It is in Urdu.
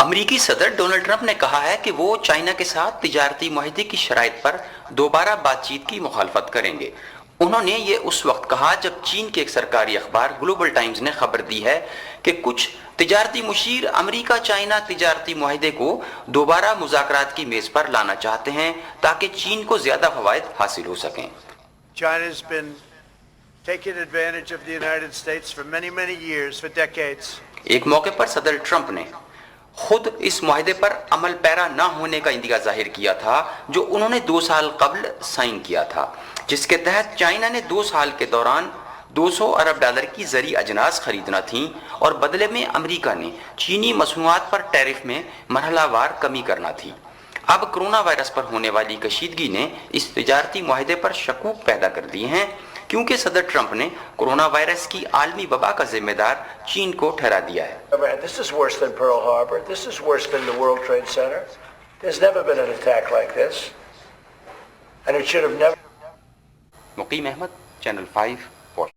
امریکی صدر ڈونلڈ ٹرمپ نے کہا ہے کہ وہ چائنا کے ساتھ تجارتی معاہدے کی شرائط پر دوبارہ بات چیت کی مخالفت کریں گے۔ انہوں نے یہ اس وقت کہا جب چین کے ایک سرکاری اخبار گلوبل ٹائمز نے خبر دی ہے کہ کچھ تجارتی مشیر امریکہ چائنا تجارتی معاہدے کو دوبارہ مذاکرات کی میز پر لانا چاہتے ہیں تاکہ چین کو زیادہ فوائد حاصل ہو سکیں۔ China's been taking advantage of the United States for many years, for decades. ایک موقع پر صدر ٹرمپ نے خود اس معاہدے پر عمل پیرا نہ ہونے کا اندیشہ ظاہر کیا تھا جو انہوں نے 2 سال قبل سائن کیا تھا، جس کے تحت چائنا نے 2 سال کے دوران $200 ارب کی زرعی اجناس خریدنا تھیں اور بدلے میں امریکہ نے چینی مصنوعات پر ٹیرف میں مرحلہ وار کمی کرنا تھی۔ اب کرونا وائرس پر ہونے والی کشیدگی نے اس تجارتی معاہدے پر شکوک پیدا کر دیے ہیں، کیونکہ صدر ٹرمپ نے کرونا وائرس کی عالمی وبا کا ذمہ دار چین کو ٹھہرا دیا ہے۔ This is worse than Pearl Harbor. This is worse than the World Trade Center. There's never been an attack like this. And it should have never. مقیم احمد، چینل 5